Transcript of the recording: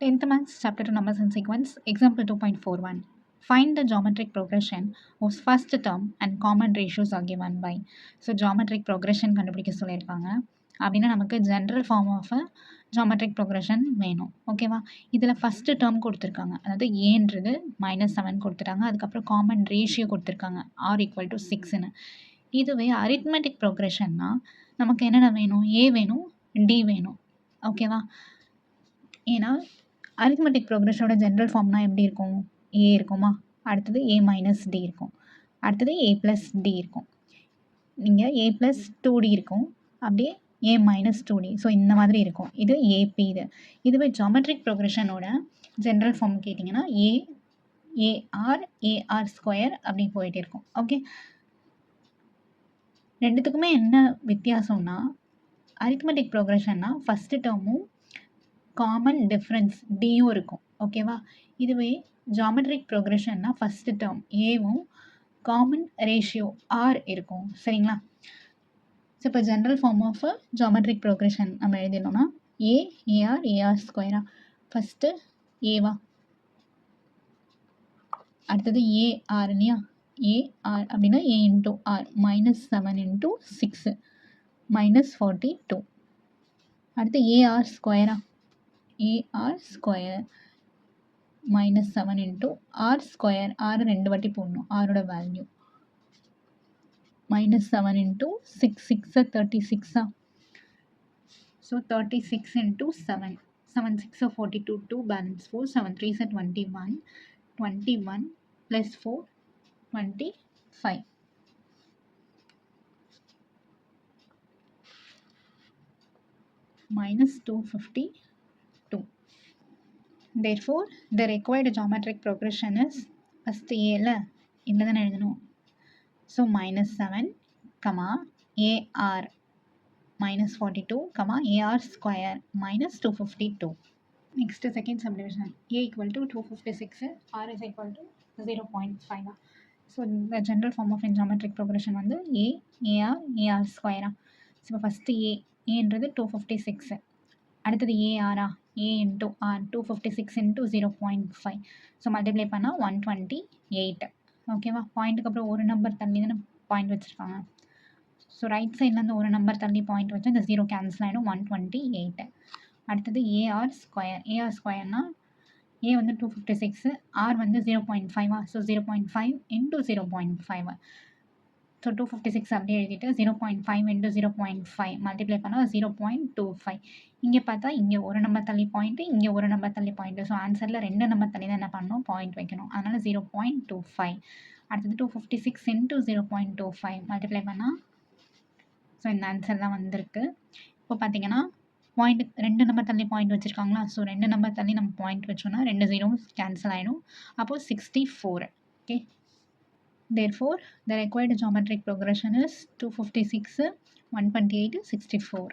10th Maths, Chapter 2, Numbers and Sequence, Example 2.41. Find the geometric progression whose first term and common ratios are given by. So, geometric progression கண்டுபிடிக்க சொல்லியிருக்காங்க. அப்படின்னா நமக்கு general form of geometric progression வேணும். ஓகேவா? இதில் first term கொடுத்துருக்காங்க. அதாவது ஏன்றது -7 கொடுத்துட்டாங்க. அதுக்கப்புறம் காமன் ரேஷியோ கொடுத்துருக்காங்க R=6ன்னு. இதுவே அரித்மெட்டிக் ப்ரோக்ரஷன்னா நமக்கு என்னென்ன வேணும்? ஏ வேணும், டி வேணும். ஓகேவா? ஏன்னா அரித்மெட்டிக் ப்ரோக்ரஷனோட ஜென்ரல் ஃபார்ம்னா எப்படி இருக்கும்? ஏ இருக்குமா, அடுத்தது A - D இருக்கும், அடுத்தது A + D இருக்கும், இங்கே A + 2D இருக்கும், அப்படியே A - 2D. ஸோ இந்த மாதிரி இருக்கும். இது ஏபி. இதுவே ஜியோமெட்ரிக் ப்ரோக்ரஷனோட ஜென்ரல் ஃபார்ம் கேட்டிங்கன்னா AR அப்படி போயிட்டே இருக்கும். ஓகே, ரெண்டுத்துக்குமே என்ன வித்தியாசம்னா அரித்மெட்டிக் ப்ரோக்ரஷன்னா ஃபஸ்ட்டு டேர்மும் காமன் டிஃப்ரென்ஸ் டியும் இருக்கும். ஓகேவா? இதுவே ஜியோமெட்ரிக் ப்ரோக்ரஷன்னா ஃபஸ்ட்டு டேர்ம் ஏவும் காமன் ரேஷியோ ஆர் இருக்கும். சரிங்களா? ஸோ இப்போ general form of geometric progression நம்ம எழுதிடணும்னா AR ஃபஸ்ட்டு ஏவா, அடுத்தது AR இல்லையா? AR அப்படின்னா A × R -7 × 6 -42. அடுத்து AR² -7 -7 × R ரெண்டு வாட்டி போடணும், ஆரோட value -7 × 6 36. So 36 × 7 7 6 42, 2 balance 4, 7 3 21, 21 + 4 25. -252. Therefore, the required geometric progression is first ஏல இதில் தானே எழுதணும். So -7, AR -42, AR² -252. Next, second subdivision. A = 256, R is equal to 0.5. So, the general form of geometric progression வந்து AR AR². ஸோ ஃபஸ்ட்டு ஏன்றது 256, அடுத்தது AR A × R 256 × 0.5. So multiply பண்ணால் 128. ஓகேவா? பாயிண்ட்டுக்கு அப்புறம் ஒரு நம்பர் தள்ளி தானே பாயிண்ட் வச்சுருக்காங்க. ஸோ ரைட் சைட்லேருந்து ஒரு நம்பர் தள்ளி பாயிண்ட் வச்சு இந்த 0 கேன்சல் ஆகிடும், 128. அடுத்தது AR²னா A வந்து 256, R வந்து 0.5. ஸோ 0.5 × 0.5. ஸோ 256 அப்படியே எழுதிட்டு 0.5 × 0.5 மல்டிப்ளை பண்ணால் 0.25. இங்கே பார்த்தா இங்கே ஒரு நம்பர் தள்ளி பாயிண்ட்டு, இங்கே ஒரு நம்பர் தள்ளி பாயிண்ட்டு. ஸோ ஆன்சரில் 2 நம்பர் தள்ளி தான் என்ன பண்ணணும், பாயிண்ட் வைக்கணும். அதனால் 0.25. அடுத்தது 256 × 0.25 மல்டிப்ளை பண்ணால் ஸோ இந்த ஆன்சர் தான் வந்திருக்கு. இப்போ பார்த்தீங்கன்னா பாயிண்ட் 2 நம்பர் தள்ளி பாயிண்ட் வச்சுருக்காங்களா? ஸோ 2 நம்பர் தள்ளி நம்ம பாயிண்ட் வச்சோன்னா 2 0 கேன்சல் ஆகிடும். அப்போது 64. Okay, therefore the required geometric progression is 256, 128, 64.